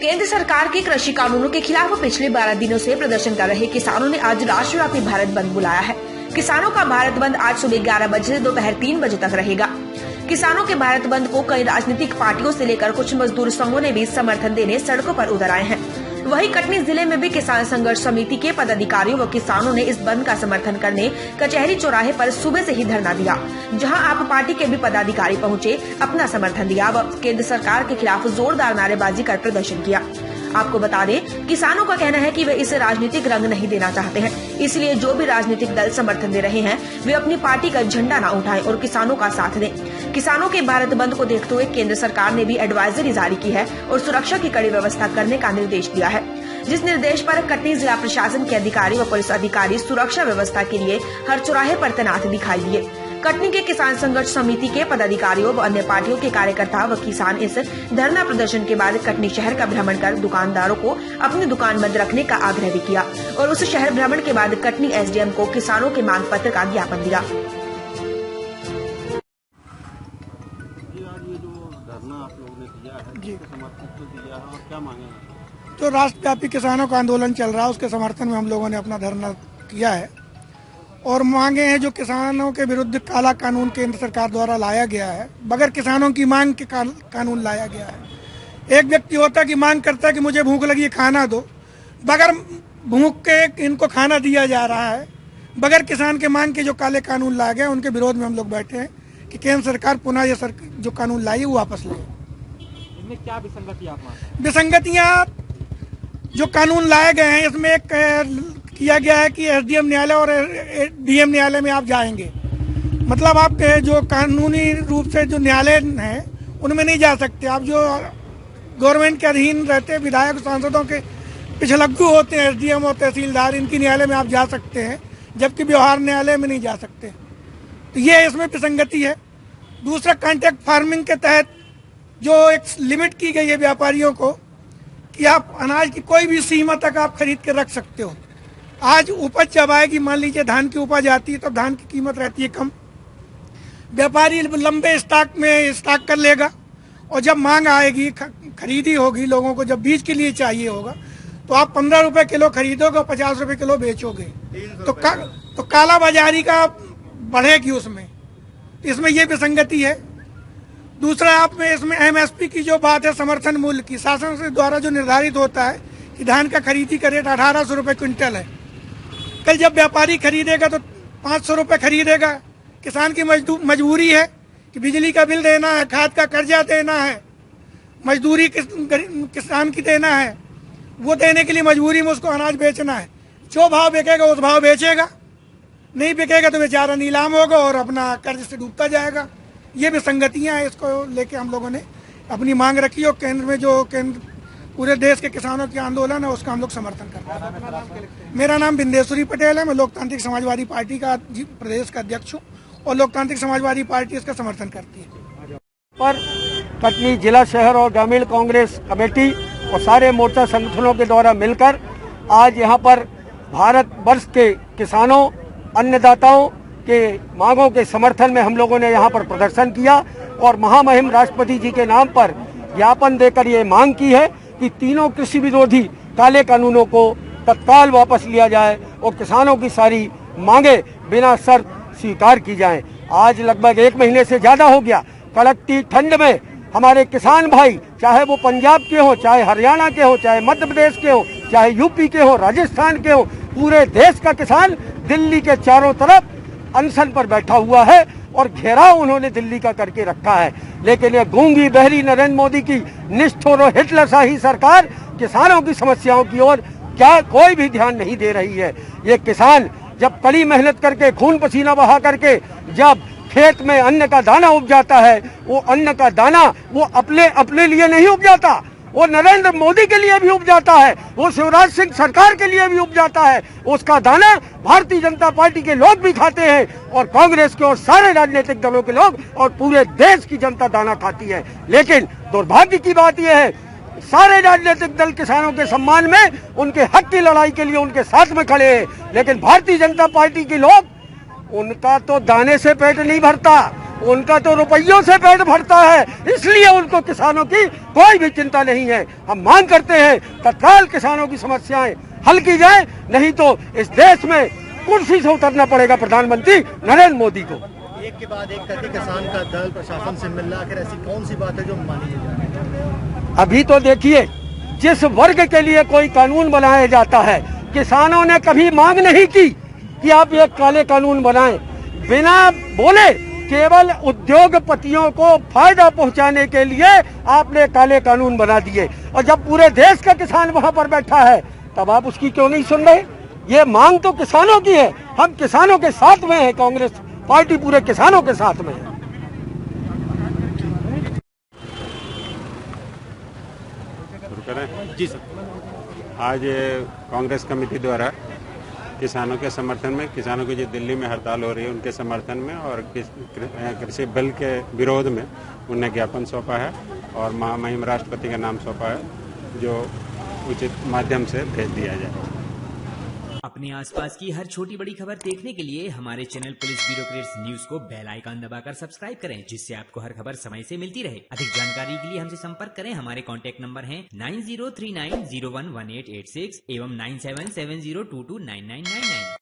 केंद्र सरकार के कृषि कानूनों के खिलाफ पिछले 12 दिनों से प्रदर्शन कर रहे किसानों ने आज राष्ट्रव्यापी भारत बंद बुलाया है। किसानों का भारत बंद आज सुबह 11 बजे से दोपहर 3 बजे तक रहेगा। किसानों के भारत बंद को कई राजनीतिक पार्टियों से लेकर कुछ मजदूर संघों ने भी समर्थन देने सड़कों पर उतर आए हैं। वहीं कटनी जिले में भी किसान संघर्ष समिति के पदाधिकारियों व किसानों ने इस बंद का समर्थन करने कचहरी चौराहे पर सुबह से ही धरना दिया, जहां आप पार्टी के भी पदाधिकारी पहुंचे, अपना समर्थन दिया व केंद्र सरकार के खिलाफ जोरदार नारेबाजी कर प्रदर्शन किया। आपको बता दें, किसानों का कहना है कि वे इसे राजनीतिक रंग नहीं देना चाहते हैं, इसलिए जो भी राजनीतिक दल समर्थन दे रहे हैं वे अपनी पार्टी का झंडा न उठाएं और किसानों का साथ दें। किसानों के भारत बंद को देखते हुए केंद्र सरकार ने भी एडवाइजरी जारी की है और सुरक्षा की कड़ी व्यवस्था करने का निर्देश दिया है, जिस निर्देश पर कटनी जिला प्रशासन के अधिकारी व पुलिस अधिकारी सुरक्षा व्यवस्था के लिए हर चौराहे पर तैनात दिखाई दिए। कटनी के किसान संघर्ष समिति के पदाधिकारियों व अन्य पार्टियों के कार्यकर्ता व किसान इस धरना प्रदर्शन के बाद कटनी शहर का भ्रमण कर दुकानदारों को अपनी दुकान बंद रखने का आग्रह भी किया और उस शहर भ्रमण के बाद कटनी एसडीएम को किसानों के मांग पत्र का ज्ञापन दिया। जो राष्ट्रव्यापी किसानों का आंदोलन चल रहा है उसके समर्थन में हम लोगों ने अपना धरना किया है और मांगे हैं जो किसानों के विरुद्ध काला कानून केंद्र सरकार द्वारा लाया गया है, बगैर किसानों की मांग के कानून लाया गया है। एक व्यक्ति होता कि मांग करता है कि मुझे भूख लगी खाना दो, बगैर भूख के इनको खाना दिया जा रहा है। बगैर किसान के मांग के जो काले कानून लाए गए उनके विरोध में हम लोग बैठे हैं कि केंद्र सरकार पुनः ये जो कानून लाई है वो वापस ले। इसमें क्या विसंगतियाँ जो कानून लाए गए हैं इसमें एक किया गया है कि एसडीएम न्यायालय और डीएम न्यायालय में आप जाएंगे, मतलब आप जो कानूनी रूप से जो न्यायालय हैं उनमें नहीं जा सकते। आप जो गवर्नमेंट के अधीन रहते विधायक सांसदों के पिछलग्गू होते हैं एसडीएम और तहसीलदार, इनकी न्यायालय में आप जा सकते हैं, जबकि व्यवहार न्यायालय में नहीं जा सकते। तो ये इसमें विसंगति है। दूसरा, कॉन्ट्रैक्ट फार्मिंग के तहत जो एक लिमिट की गई है व्यापारियों को कि आप अनाज की कोई भी सीमा तक आप खरीद के रख सकते हो। आज उपज जब आएगी, मान लीजिए धान की उपज आती है तो धान की कीमत रहती है कम, व्यापारी लंबे स्टॉक में स्टॉक कर लेगा और जब मांग आएगी, खरीदी होगी, लोगों को जब बीज के लिए चाहिए होगा तो आप 15 रुपए किलो खरीदोगे और 50 रुपए किलो बेचोगे, तो काला बाजारी का बढ़ेगी उसमें। इसमें ये विसंगति है। दूसरा, आप में इसमें एमएसपी की जो बात है, समर्थन मूल्य की, शासन से द्वारा जो निर्धारित होता है कि धान का खरीदी का रेट 1800 रुपए क्विंटल है। कल जब व्यापारी खरीदेगा तो 500 रुपए खरीदेगा। किसान की मजबूरी है कि बिजली का बिल देना है, खाद का कर्जा देना है, मजदूरी किसान की देना है, वो देने के लिए मजबूरी में उसको अनाज बेचना है। जो भाव बिकेगा उस भाव बेचेगा, नहीं बिकेगा तो बेचारा नीलाम होगा और अपना कर्ज से डूबता जाएगा। ये विसंगतियां हैं, इसको लेके हम लोगों ने अपनी मांग रखी और केंद्र में जो पूरे देश के किसानों के आंदोलन है उसका हम लोग समर्थन कर रहे हैं। मेरा नाम बिंदेश्वरी पटेल है, मैं लोकतांत्रिक समाजवादी पार्टी का प्रदेश का अध्यक्ष हूँ और लोकतांत्रिक समाजवादी पार्टी इसका समर्थन करती है। पर कटनी जिला शहर और ग्रामीण कांग्रेस कमेटी और सारे मोर्चा संगठनों के द्वारा मिलकर आज यहाँ पर भारत वर्ष के किसानों, अन्नदाताओं के मांगों के समर्थन में हम लोगों ने यहाँ पर प्रदर्शन किया और महामहिम राष्ट्रपति जी के नाम पर ज्ञापन देकर ये मांग की है कि तीनों कृषि विरोधी काले कानूनों को तत्काल वापस लिया जाए और किसानों की सारी मांगे बिना शर्त स्वीकार की जाएं। आज लगभग 1 महीने से ज्यादा हो गया, कड़कती ठंड में हमारे किसान भाई, चाहे वो पंजाब के हो, चाहे हरियाणा के हो, चाहे मध्य प्रदेश के हो, चाहे यूपी के हो, राजस्थान के हो, पूरे देश का किसान दिल्ली के चारों तरफ अनशन पर बैठा हुआ है और घेराव उन्होंने दिल्ली का करके रखा है। लेकिन ये गूंगी बहरी नरेंद्र मोदी की निष्ठुर और हिटलरशाही सरकार किसानों की समस्याओं की ओर क्या कोई भी ध्यान नहीं दे रही है। ये किसान जब कड़ी मेहनत करके, खून पसीना बहा करके जब खेत में अन्न का दाना उपजाता है, वो अन्न का दाना वो अपने लिए नहीं उपजाता, वो नरेंद्र मोदी के लिए भी उपजाता है, वो शिवराज सिंह सरकार के लिए भी उपजाता है। उसका दाना भारतीय जनता पार्टी के लोग भी खाते हैं और कांग्रेस के और सारे राजनीतिक दलों के लोग और पूरे देश की जनता दाना खाती है। लेकिन दुर्भाग्य की बात यह है, सारे राजनीतिक दल किसानों के सम्मान में, उनके हक की लड़ाई के लिए उनके साथ में खड़े हैं, लेकिन भारतीय जनता पार्टी के लोग, उनका तो दाने से पेट नहीं भरता, उनका तो रुपयों से पेट भरता है, इसलिए उनको किसानों की कोई भी चिंता नहीं है। हम मांग करते हैं तत्काल किसानों की समस्याएं हल की जाए, नहीं तो इस देश में कुर्सी से उतरना पड़ेगा प्रधानमंत्री नरेंद्र मोदी को। एक के बाद एक करके किसान का दल प्रशासन से मिल रहा, आखिर ऐसी कौन सी बात है जो मानी नहीं जा रही? अभी तो देखिए, जिस वर्ग के लिए कोई कानून बनाया जाता है, किसानों ने कभी मांग नहीं की कि आप ये काले कानून बनाएं। बिना बोले केवल उद्योगपतियों को फायदा पहुंचाने के लिए आपने काले कानून बना दिए, और जब पूरे देश का किसान वहां पर बैठा है तब आप उसकी क्यों नहीं सुन रहे? ये मांग तो किसानों की है, हम किसानों के साथ में है, कांग्रेस पार्टी पूरे किसानों के साथ में है। जी सर, आज कांग्रेस कमेटी द्वारा किसानों के समर्थन में, किसानों की जो दिल्ली में हड़ताल हो रही है उनके समर्थन में और कृषि बिल के विरोध में उन्हें ज्ञापन सौंपा है और महामहिम राष्ट्रपति का नाम सौंपा है, जो उचित माध्यम से भेज दिया जाए। अपने आसपास की हर छोटी बड़ी खबर देखने के लिए हमारे चैनल पुलिस ब्यूरोक्रेट्स न्यूज को बेल आइकन दबाकर सब्सक्राइब करें, जिससे आपको हर खबर समय से मिलती रहे। अधिक जानकारी के लिए हमसे संपर्क करें। हमारे कॉन्टैक्ट नंबर हैं 9039011886 एवं 9770229999।